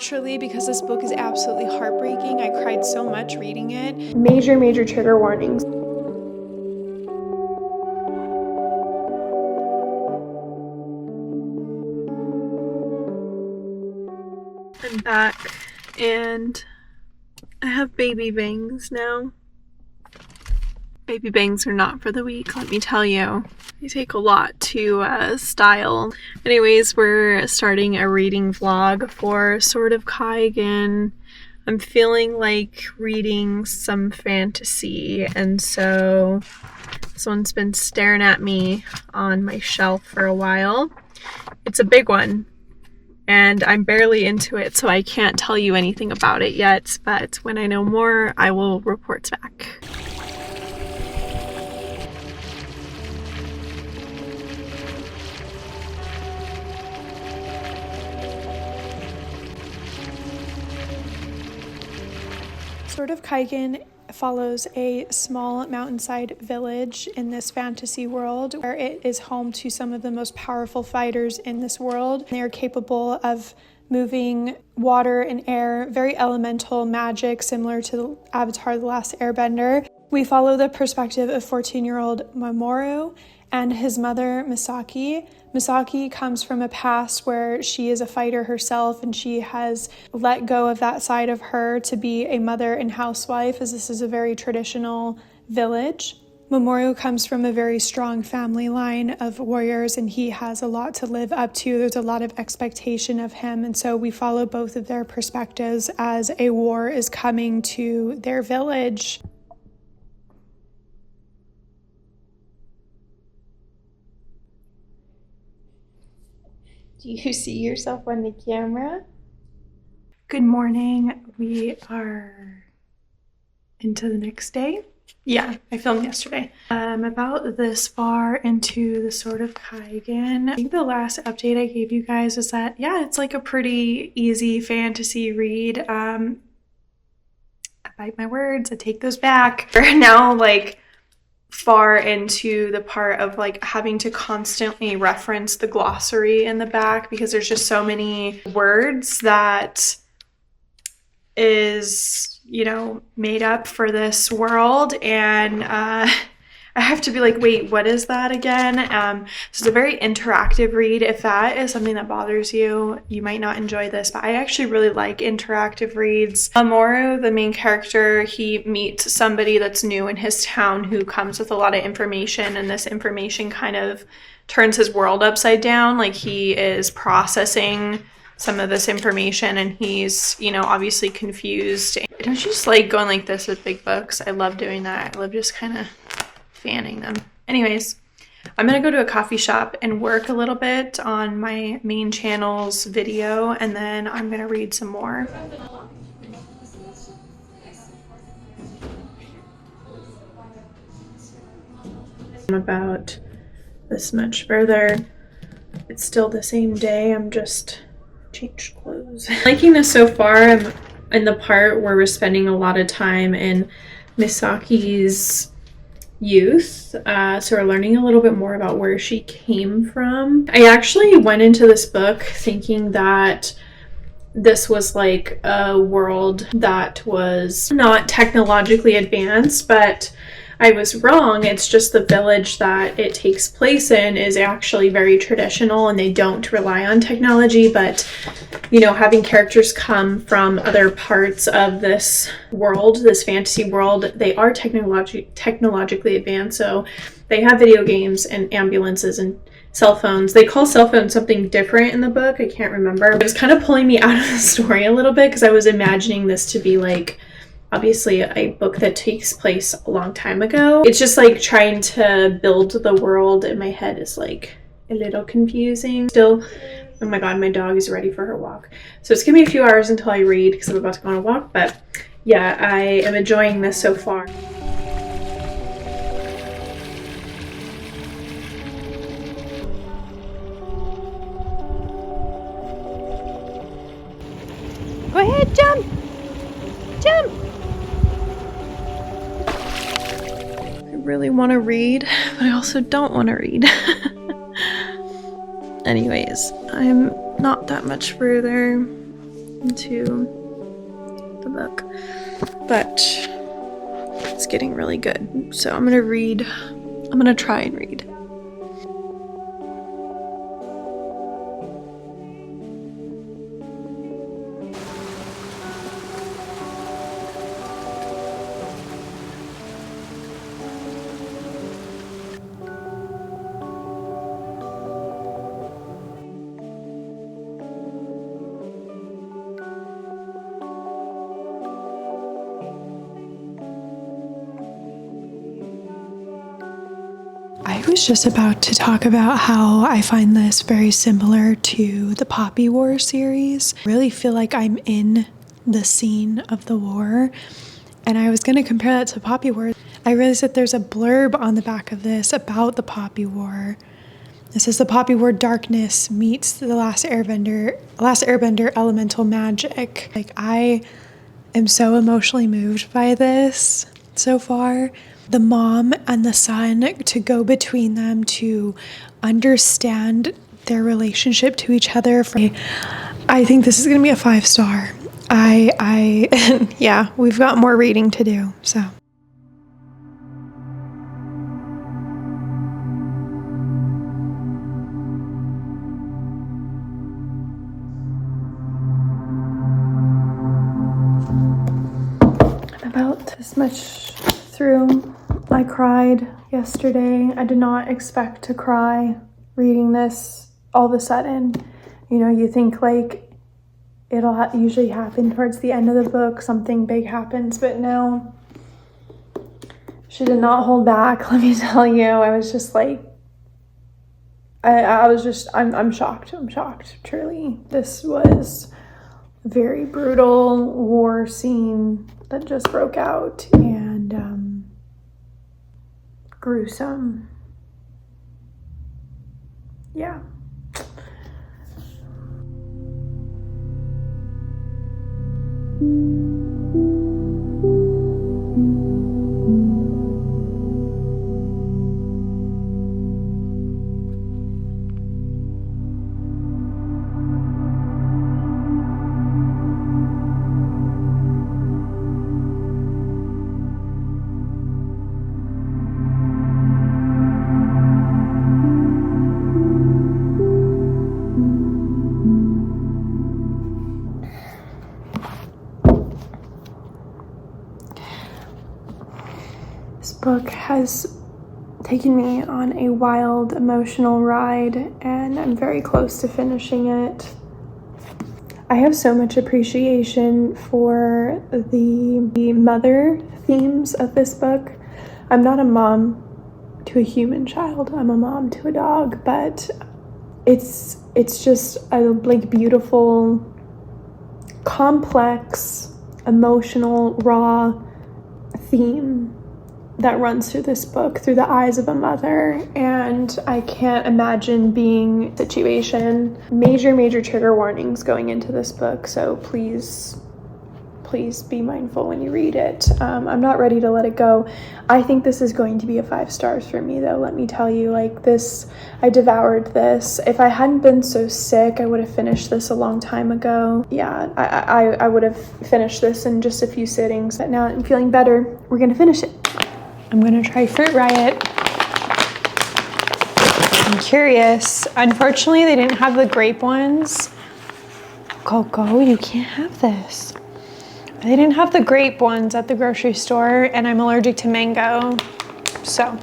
Naturally, because this book is absolutely heartbreaking, I cried so much reading it. Major trigger warnings. I'm back and I have baby bangs now. Baby bangs are not for the weak, let me tell you. They take a lot to style. Anyways, we're starting a reading vlog for Sword of Kaigen. I'm feeling like reading some fantasy, and so this one's been staring at me on my shelf for a while. It's a big one, and I'm barely into it, so I can't tell you anything about it yet, but when I know more, I will report back. Sword of Kaigen follows a small mountainside village in this fantasy world where it is home to some of the most powerful fighters in this world. They are capable of moving water and air, very elemental magic similar to Avatar: The Last Airbender. We follow the perspective of 14-year-old Mamoru and his mother Misaki. Misaki comes from a past where she is a fighter herself, and she has let go of that side of her to be a mother and housewife, as this is a very traditional village. Mamoru comes from a very strong family line of warriors, and he has a lot to live up to. There's a lot of expectation of him, and so we follow both of their perspectives as a war is coming to their village. Do you see yourself on the camera? Good morning. We are into the next day. Yeah, I filmed yesterday. I'm about this far into the Sword of Kaigen. I think the last update I gave you guys is that, yeah, it's like a pretty easy fantasy read. I bite my words, I take those back. We're now like far into the part of like having to constantly reference the glossary in the back because there's just so many words that is, you know, made up for this world, and I have to be like, wait, what is that again? So it's a very interactive read. If that is something that bothers you, you might not enjoy this, but I actually really like interactive reads. Mamoru, the main character, he meets somebody that's new in his town who comes with a lot of information, and this information kind of turns his world upside down. Like, he is processing some of this information, and he's, you know, obviously confused. Don't you just like going like this with big books? I love doing that. I love just kind of fanning them. Anyways, I'm gonna go to a coffee shop and work a little bit on my main channel's video, and then I'm gonna read some more. I'm about this much further. It's still the same day, I'm just changed clothes. Liking this so far. I'm in the part where we're spending a lot of time in Misaki's youth, so we're learning a little bit more about where she came from. I actually went into this book thinking that this was like a world that was not technologically advanced, but I was wrong. It's just the village that it takes place in is actually very traditional, and they don't rely on technology, but you know, having characters come from other parts of this world, this fantasy world, they are technologically advanced. So they have video games and ambulances and cell phones. They call cell phones something different in the book. I can't remember. It was kind of pulling me out of the story a little bit because I was imagining this to be like, obviously a book that takes place a long time ago. It's just like trying to build the world in my head is like a little confusing. Still, oh my god, my dog is ready for her walk. So it's gonna be a few hours until I read because I'm about to go on a walk, but yeah, I am enjoying this so far. Go ahead, jump! Jump! I really want to read, but I also don't want to read. Anyways, I'm not that much further. into the book, but it's getting really good. So I'm gonna try and read. I was just about to talk about how I find this very similar to the Poppy War series. I really feel like I'm in the scene of the war, and I was going to compare that to Poppy War. I realized that there's a blurb on the back of this about the Poppy War. This is the Poppy War darkness meets the Last Airbender elemental magic. Like, I am so emotionally moved by this so far. The mom and the son, to go between them, to understand their relationship to each other. I think this is going to be a 5-star. Yeah, we've got more reading to do, so. About this much through. I cried yesterday. I did not expect to cry reading this all of a sudden. You know, you think like it'll usually happen towards the end of the book, something big happens, but no. She did not hold back, let me tell you. I was just like, I'm shocked. I'm shocked, truly. This was a very brutal war scene that just broke out, and gruesome. Yeah. This book has taken me on a wild emotional ride, and I'm very close to finishing it. I have so much appreciation for the mother themes of this book. I'm not a mom to a human child. I'm a mom to a dog, but it's just a like beautiful, complex, emotional, raw theme that runs through this book through the eyes of a mother, and I can't imagine being in a situation. Major trigger warnings going into this book, so please be mindful when you read it. I'm not ready to let it go. I think this is going to be a 5 stars for me, though. Let me tell you, like, this, I devoured this. If I hadn't been so sick, I would have finished this a long time ago. Yeah, I would have finished this in just a few sittings, but now I'm feeling better. We're gonna finish it. I'm gonna try Fruit Riot. I'm curious. Unfortunately, they didn't have the grape ones. Coco, you can't have this. They didn't have the grape ones at the grocery store, and I'm allergic to mango. So,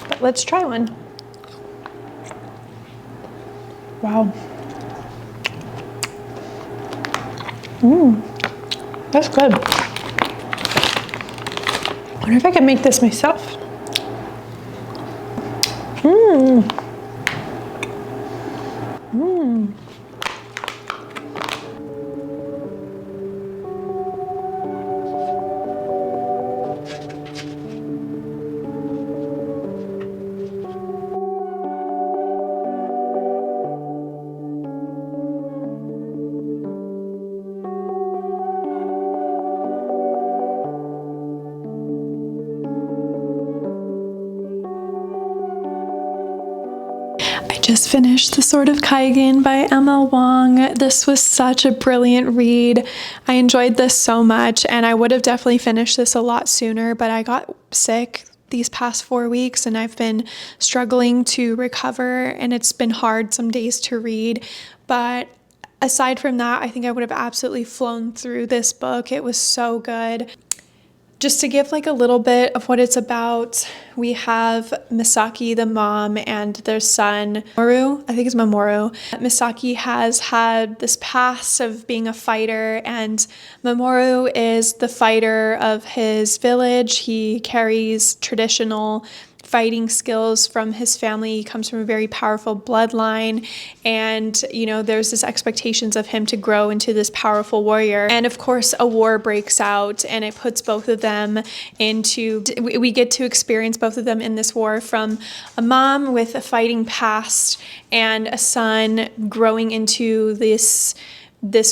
but let's try one. Wow. That's good. I wonder if I can make this myself. Just finished The Sword of Kaigen by M.L Wang. This was such a brilliant read. I enjoyed this so much, and I would have definitely finished this a lot sooner, but I got sick these past 4 weeks and I've been struggling to recover, and it's been hard some days to read. But aside from that, I think I would have absolutely flown through this book. It was so good. Just to give like a little bit of what it's about, we have Misaki, the mom, and their son, Mamoru. I think it's Mamoru. Misaki has had this past of being a fighter, and Mamoru is the fighter of his village. He carries traditional fighting skills from his family. He comes from a very powerful bloodline, and there's this expectations of him to grow into this powerful warrior. And of course a war breaks out, and it puts both of them into, we get to experience both of them in this war, from a mom with a fighting past and a son growing into this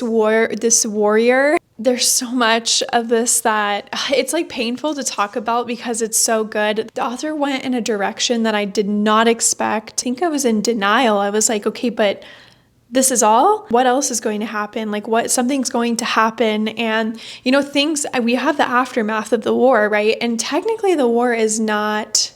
warrior. There's so much of this that it's like painful to talk about because it's so good. The author went in a direction that I did not expect. I think I was in denial. I was like, okay, but this is all? What else is going to happen? Like something's going to happen. And things, we have the aftermath of the war, right? And technically the war is not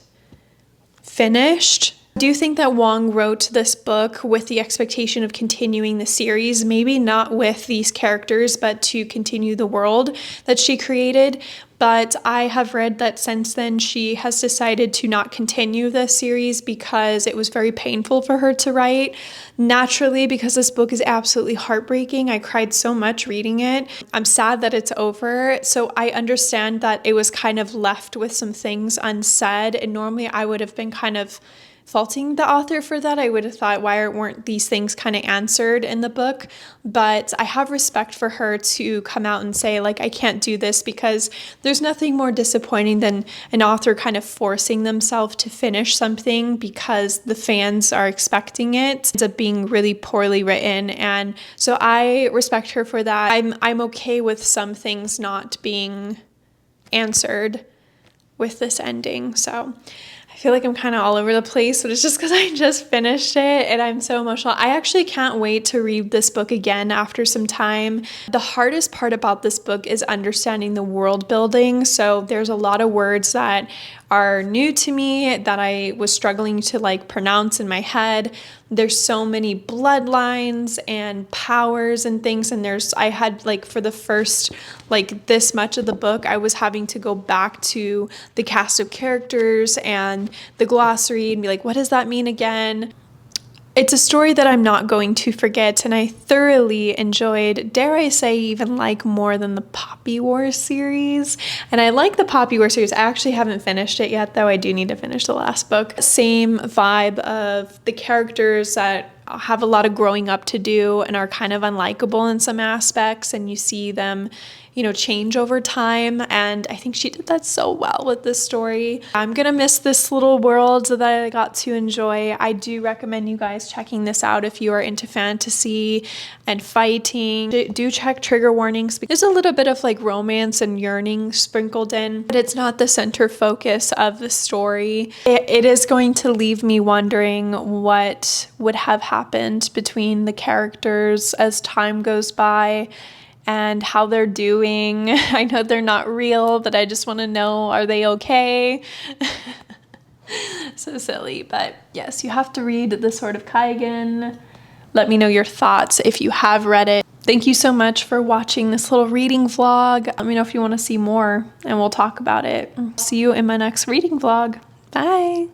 finished. I do think that Wang wrote this book with the expectation of continuing the series, maybe not with these characters, but to continue the world that she created. But I have read that since then she has decided to not continue this series because it was very painful for her to write. Naturally, because this book is absolutely heartbreaking. I cried so much reading it. I'm sad that it's over. So I understand that it was kind of left with some things unsaid. And normally I would have been kind of faulting the author for that. I would have thought, why weren't these things kind of answered in the book? But I have respect for her to come out and say, like, I can't do this, because there's nothing more disappointing than an author kind of forcing themselves to finish something because the fans are expecting it. It ends up being really poorly written. And so I respect her for that. I'm okay with some things not being answered with this ending. So I feel like I'm kind of all over the place, but it's just because I just finished it and I'm so emotional. I actually can't wait to read this book again after some time. The hardest part about this book is understanding the world building. So there's a lot of words that are new to me that I was struggling to like pronounce in my head. There's so many bloodlines and powers and things, and I had like for the first like this much of the book, I was having to go back to the cast of characters and the glossary and be like, what does that mean again? It's a story that I'm not going to forget, and I thoroughly enjoyed, dare I say, even like more than the Poppy War series. And I like the Poppy War series. I actually haven't finished it yet, though. I do need to finish the last book. Same vibe of the characters that have a lot of growing up to do and are kind of unlikable in some aspects, and you see them change over time, and I think she did that so well with this story. I'm gonna miss this little world that I got to enjoy. I do recommend you guys checking this out if you are into fantasy and fighting. Do check trigger warnings, because there's a little bit of like romance and yearning sprinkled in, but it's not the center focus of the story. It is going to leave me wondering what would have happened between the characters as time goes by and how they're doing. I know they're not real, but I just want to know, are they okay? So silly, but yes, you have to read The Sword of Kaigen. Let me know your thoughts if you have read it. Thank you so much for watching this little reading vlog. Let me know if you want to see more, and we'll talk about it. See you in my next reading vlog. Bye!